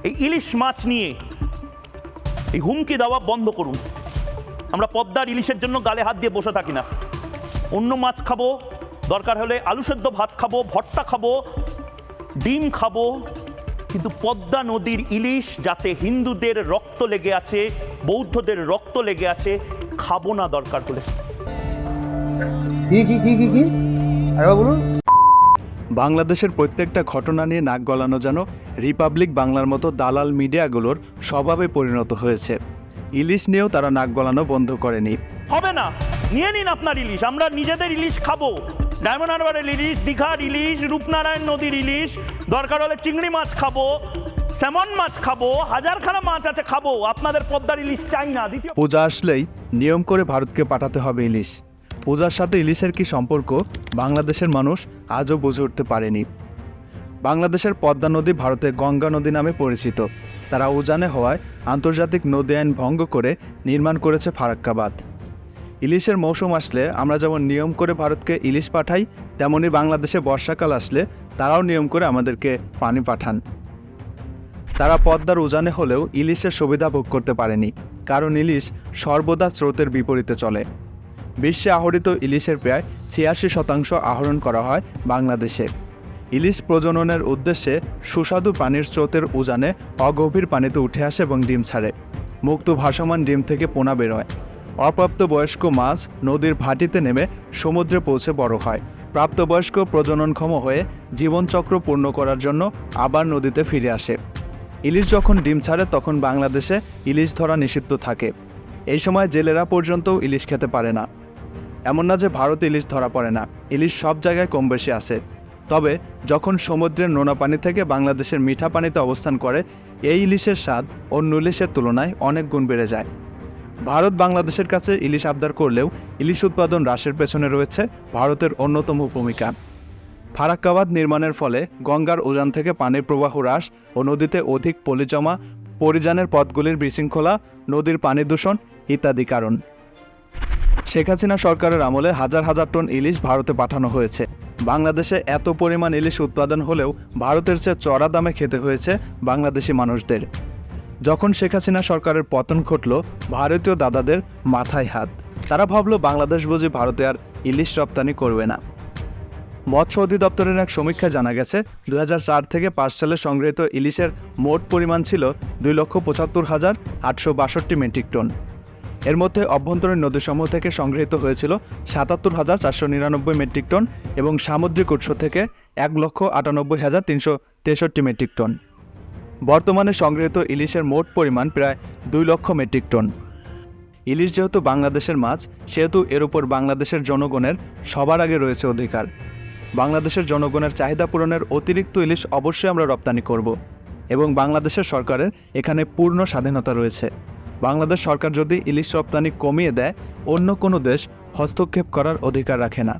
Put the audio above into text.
এই ইলিশ মাছ নিয়ে এই হুমকি দেওয়া বন্ধ করুন। আমরা পদ্মার ইলিশের জন্য গালে হাত দিয়ে বসে থাকি না। অন্য মাছ খাবো, দরকার হলে আলু সেদ্ধ ভাত খাবো, ভর্তা খাবো, ডিম খাবো, কিন্তু পদ্মা নদীর ইলিশ যাতে হিন্দুদের রক্ত লেগে আছে, বৌদ্ধদের রক্ত লেগে আছে, খাবো না দরকার হলে। কি আরে বলুন। বাংলাদেশের প্রত্যেকটা ঘটনা নিয়ে নাক গলানো যেন রিপাবলিক বাংলার মতো দালাল মিডিয়াগুলোর স্বভাবে পরিণত হয়েছে। ইলিশ নিয়েও তারা নাক গলানো বন্ধ করেনি। হবে না, নিয়ে নিন আপনার ইলিশ, আমরা নিজেদের ইলিশ খাবো। ডায়মন্ড হারবারের ইলিশ, দীঘার ইলিশ, রূপনারায়ণ নদীর ইলিশ, দরকার হলে চিংড়ি মাছ খাবো, স্যামন মাছ খাবো, হাজারখানা মাছ আছে খাবো। আপনাদের পদ্মার ইলিশ চাই না। দ্বিতীয়, পূজা আসলেই নিয়ম করে ভারতকে পাঠাতে হবে ইলিশ। পূজার সাথে ইলিশের কি সম্পর্ক বাংলাদেশের মানুষ আজও বুঝে উঠতে পারেনি। বাংলাদেশের পদ্মা নদী ভারতে গঙ্গা নদী নামে পরিচিত। তারা উজানে হওয়ায় আন্তর্জাতিক নদী আইন ভঙ্গ করে নির্মাণ করেছে ফারাক্কা বাঁধ। ইলিশের মৌসুম আসলে আমরা যেমন নিয়ম করে ভারতকে ইলিশ পাঠাই, তেমনি বাংলাদেশে বর্ষাকাল আসলে তারাও নিয়ম করে আমাদেরকে পানি পাঠান। তারা পদ্মার উজানে হলেও ইলিশের সুবিধা ভোগ করতে পারেনি, কারণ ইলিশ সর্বদা স্রোতের বিপরীতে চলে। বিশ্বে আহরিত ইলিশের প্রায় ৮৬% আহরণ করা হয় বাংলাদেশে। ইলিশ প্রজননের উদ্দেশ্যে সুস্বাদু পানির স্রোতের উজানে অগভীর পানিতে উঠে আসে এবং ডিম ছাড়ে। মুক্ত ভাসমান ডিম থেকে পোনা বেরোয়। অপ্রাপ্তবয়স্ক মাছ নদীর ভাটিতে নেমে সমুদ্রে পৌঁছে বড় হয়। প্রাপ্তবয়স্ক প্রজননক্ষম হয়ে জীবনচক্র পূর্ণ করার জন্য আবার নদীতে ফিরে আসে। ইলিশ যখন ডিম ছাড়ে তখন বাংলাদেশে ইলিশ ধরা নিষিদ্ধ থাকে। এই সময় জেলেরা পর্যন্তও ইলিশ খেতে পারে না। এমন না যে ভারতে ইলিশ ধরা পড়ে না, ইলিশ সব জায়গায় কম বেশি আছে। তবে যখন সমুদ্রের নোনা পানি থেকে বাংলাদেশের মিঠা পানিতে অবস্থান করে, এই ইলিশের স্বাদ অন্য ইলিশের তুলনায় অনেক গুণ বেড়ে যায়। ভারত বাংলাদেশের কাছে ইলিশ আবদার করলেও ইলিশ উৎপাদন হ্রাসের পেছনে রয়েছে ভারতের অন্যতম ভূমিকা। ফারাক্কা বাঁধ নির্মাণের ফলে গঙ্গার উজান থেকে পানির প্রবাহ হ্রাস ও নদীতে অধিক পলি জমা, পরিযানের পথগুলির বিশৃঙ্খলা, নদীর পানি দূষণ ইত্যাদি কারণ। শেখ হাসিনা সরকারের আমলে হাজার হাজার টন ইলিশ ভারতে পাঠানো হয়েছে। বাংলাদেশে এত পরিমাণ ইলিশ উৎপাদন হলেও ভারতের চেয়ে চড়া দামে খেতে হয়েছে বাংলাদেশি মানুষদের। যখন শেখ হাসিনা সরকারের পতন ঘটল, ভারতীয় দাদাদের মাথায় হাত। তারা ভাবল বাংলাদেশ বুঝি ভারতে আর ইলিশ রপ্তানি করবে না। মৎস্য অধিদপ্তরের এক সমীক্ষায় জানা গেছে ২০০৪ থেকে ৫ সালে সংগৃহীত ইলিশের মোট পরিমাণ ছিল ২,৭৫,৮৬২ মেট্রিক টন। এর মধ্যে অভ্যন্তরীণ নদীসমূহ থেকে সংগৃহীত হয়েছিল ৭৭,৪৯৯ মেট্রিক টন এবং সামুদ্রিক উৎস থেকে ১,৯৮,৩৬৩ মেট্রিক টন। বর্তমানে সংগৃহীত ইলিশের মোট পরিমাণ প্রায় ২ লক্ষ মেট্রিক টন। ইলিশ যেহেতু বাংলাদেশের মাছ, সেহেতু এর উপর বাংলাদেশের জনগণের সবার আগে রয়েছে অধিকার। বাংলাদেশের জনগণের চাহিদা পূরণের অতিরিক্ত ইলিশ অবশ্যই আমরা রপ্তানি করব এবং বাংলাদেশের সরকারের এখানে পূর্ণ স্বাধীনতা রয়েছে। বাংলাদেশ সরকার যদি ইলিশ রপ্তানি কমিয়ে দেয়, অন্য কোনো দেশ হস্তক্ষেপ করার অধিকার রাখে না।